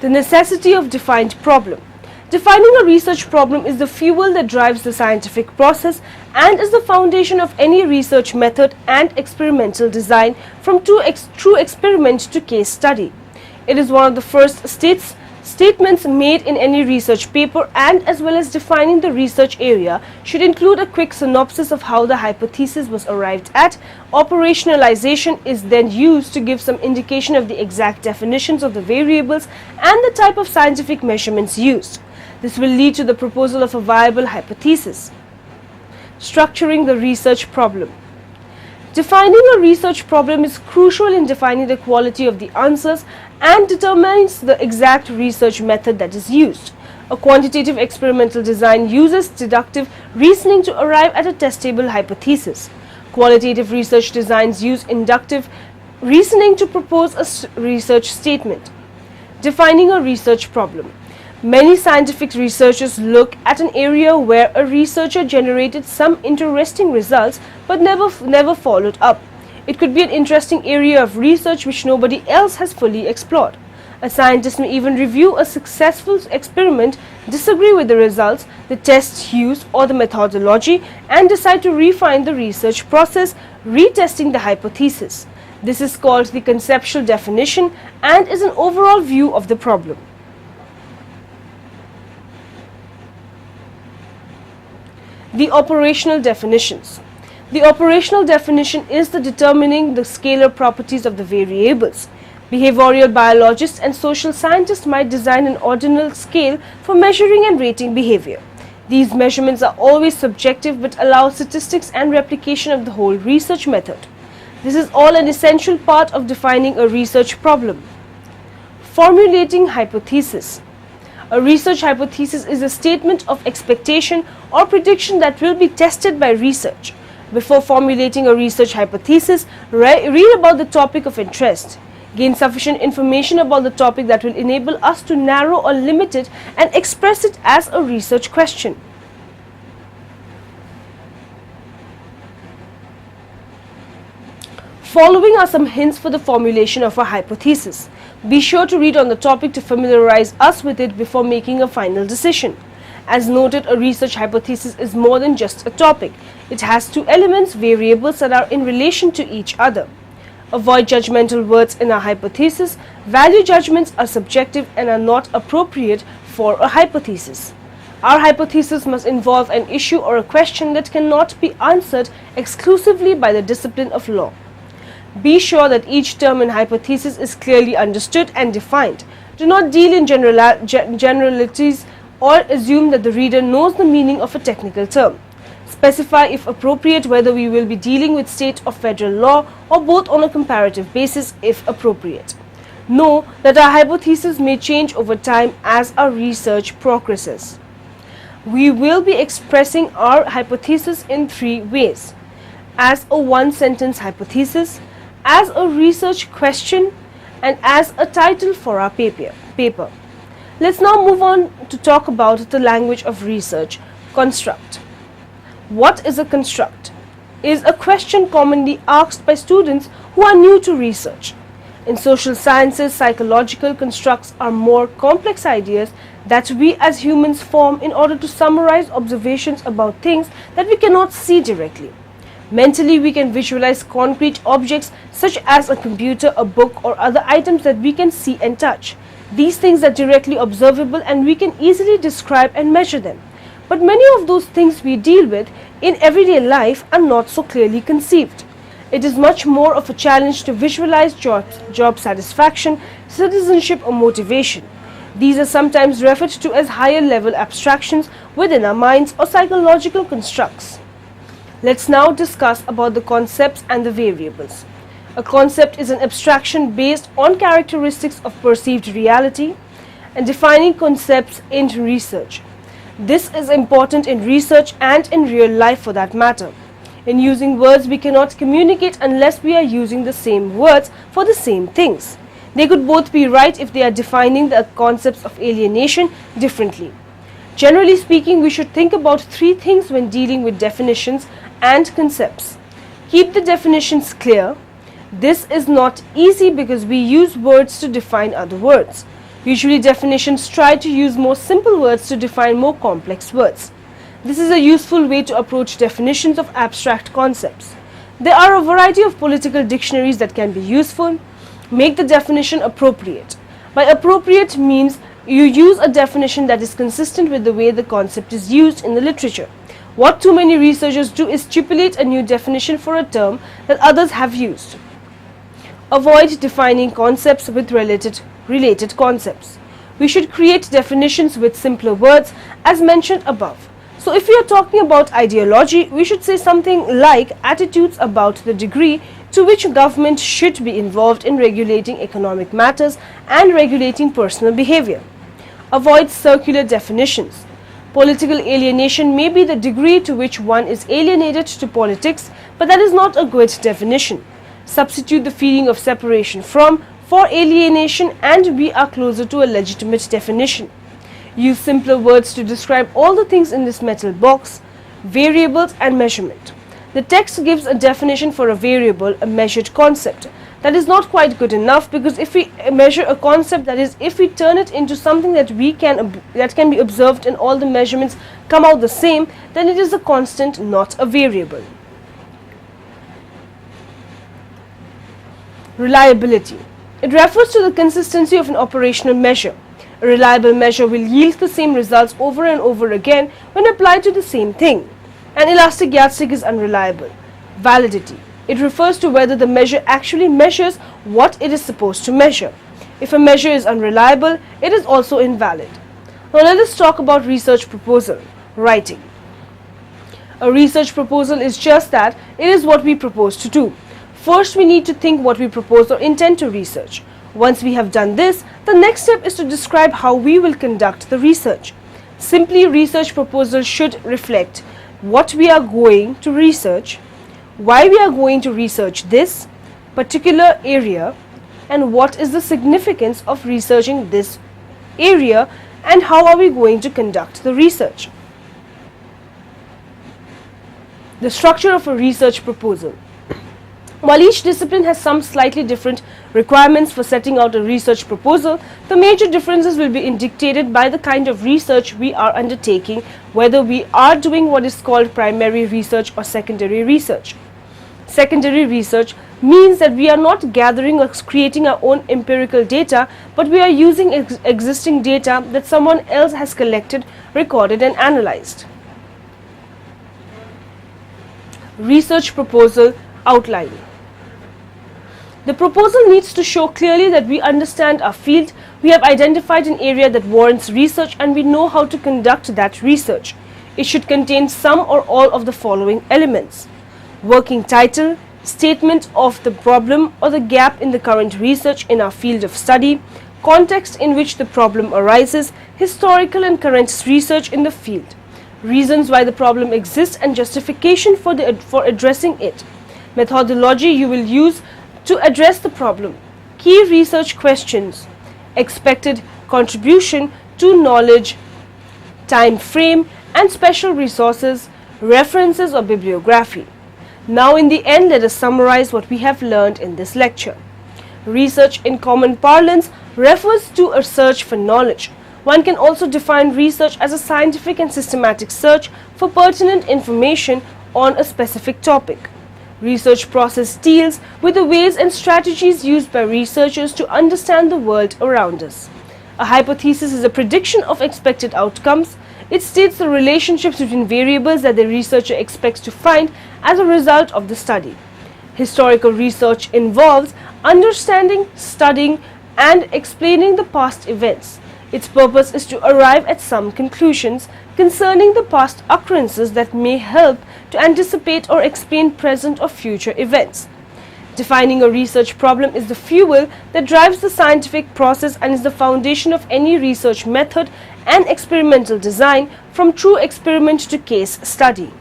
The necessity of defined problem. Defining a research problem is the fuel that drives the scientific process and is the foundation of any research method and experimental design from true experiment to case study. It is one of the first statements made in any research paper, and as well as defining the research area should include a quick synopsis of how the hypothesis was arrived at. Operationalization is then used to give some indication of the exact definitions of the variables and the type of scientific measurements used. This will lead to the proposal of a viable hypothesis. Structuring the research problem. Defining a research problem is crucial in defining the quality of the answers and determines the exact research method that is used. A quantitative experimental design uses deductive reasoning to arrive at a testable hypothesis. Qualitative research designs use inductive reasoning to propose a research statement. Defining a research problem. Many scientific researchers look at an area where a researcher generated some interesting results but never followed up. It could be an interesting area of research which nobody else has fully explored. A scientist may even review a successful experiment, disagree with the results, the tests used or the methodology, and decide to refine the research process, retesting the hypothesis. This is called the conceptual definition and is an overall view of the problem. The operational definitions. The operational definition is the determining the scalar properties of the variables. Behavioral biologists and social scientists might design an ordinal scale for measuring and rating behavior. These measurements are always subjective but allow statistics and replication of the whole research method. This is all an essential part of defining a research problem. Formulating hypothesis. A research hypothesis is a statement of expectation or prediction that will be tested by research. Before formulating a research hypothesis, read about the topic of interest. Gain sufficient information about the topic that will enable us to narrow or limit it and express it as a research question. Following are some hints for the formulation of a hypothesis. Be sure to read on the topic to familiarize us with it before making a final decision. As noted, a research hypothesis is more than just a topic. It has two elements, variables that are in relation to each other. Avoid judgmental words in a hypothesis. Value judgments are subjective and are not appropriate for a hypothesis. Our hypothesis must involve an issue or a question that cannot be answered exclusively by the discipline of law. Be sure that each term in hypothesis is clearly understood and defined. Do not deal in generalities or assume that the reader knows the meaning of a technical term. Specify, if appropriate, whether we will be dealing with state or federal law or both on a comparative basis if appropriate. Know that our hypothesis may change over time as our research progresses. We will be expressing our hypothesis in three ways: as a one-sentence hypothesis, as a research question, and as a title for our paper. Let's now move on to talk about the language of research, construct. What is a construct? Is a question commonly asked by students who are new to research. In social sciences, psychological constructs are more complex ideas that we as humans form in order to summarize observations about things that we cannot see directly. Mentally, we can visualize concrete objects such as a computer, a book, or other items that we can see and touch. These things are directly observable and we can easily describe and measure them. But many of those things we deal with in everyday life are not so clearly conceived. It is much more of a challenge to visualize job satisfaction, citizenship, or motivation. These are sometimes referred to as higher level abstractions within our minds or psychological constructs. Let's now discuss about the concepts and the variables. A concept is an abstraction based on characteristics of perceived reality, and defining concepts in research. This is important in research and in real life for that matter. In using words, we cannot communicate unless we are using the same words for the same things. They could both be right if they are defining the concepts of alienation differently. Generally speaking, we should think about three things when dealing with definitions and concepts. Keep the definitions clear. This is not easy because we use words to define other words. Usually definitions try to use more simple words to define more complex words. This is a useful way to approach definitions of abstract concepts. There are a variety of political dictionaries that can be useful. Make the definition appropriate. By appropriate means you use a definition that is consistent with the way the concept is used in the literature. What too many researchers do is stipulate a new definition for a term that others have used. Avoid defining concepts with related concepts. We should create definitions with simpler words as mentioned above. So if we are talking about ideology, we should say something like attitudes about the degree to which government should be involved in regulating economic matters and regulating personal behavior. Avoid circular definitions. Political alienation may be the degree to which one is alienated to politics, but that is not a good definition. Substitute the feeling of separation from for alienation and we are closer to a legitimate definition. Use simpler words to describe all the things in this metal box, variables and measurement. The text gives a definition for a variable, a measured concept. That is not quite good enough, because if we measure a concept, that is, if we turn it into something that can be observed and all the measurements come out the same, then it is a constant, not a variable. Reliability. It refers to the consistency of an operational measure. A reliable measure will yield the same results over and over again when applied to the same thing. An elastic yardstick is unreliable. Validity. It refers to whether the measure actually measures what it is supposed to measure. If a measure is unreliable, it is also invalid. Now let us talk about research proposal, writing. A research proposal is just that, it is what we propose to do. First, we need to think what we propose or intend to research. Once we have done this, the next step is to describe how we will conduct the research. Simply, research proposal should reflect what we are going to research, why we are going to research this particular area, and what is the significance of researching this area, and how are we going to conduct the research. The structure of a research proposal. While each discipline has some slightly different requirements for setting out a research proposal, the major differences will be dictated by the kind of research we are undertaking, whether we are doing what is called primary research or secondary research. Secondary research means that we are not gathering or creating our own empirical data, but we are using existing data that someone else has collected, recorded and analyzed. Research proposal outline. The proposal needs to show clearly that we understand our field, we have identified an area that warrants research, and we know how to conduct that research. It should contain some or all of the following elements: working title, statement of the problem or the gap in the current research in our field of study, context in which the problem arises, historical and current research in the field, reasons why the problem exists and justification for addressing it, methodology you will use to address the problem, key research questions, expected contribution to knowledge, time frame and special resources, references or bibliography. Now in the end, let us summarize what we have learned in this lecture. Research in common parlance refers to a search for knowledge. One can also define research as a scientific and systematic search for pertinent information on a specific topic. Research process deals with the ways and strategies used by researchers to understand the world around us. A hypothesis is a prediction of expected outcomes. It states the relationships between variables that the researcher expects to find as a result of the study. Historical research involves understanding, studying, and explaining the past events. Its purpose is to arrive at some conclusions concerning the past occurrences that may help to anticipate or explain present or future events. Defining a research problem is the fuel that drives the scientific process and is the foundation of any research method and experimental design, from true experiment to case study.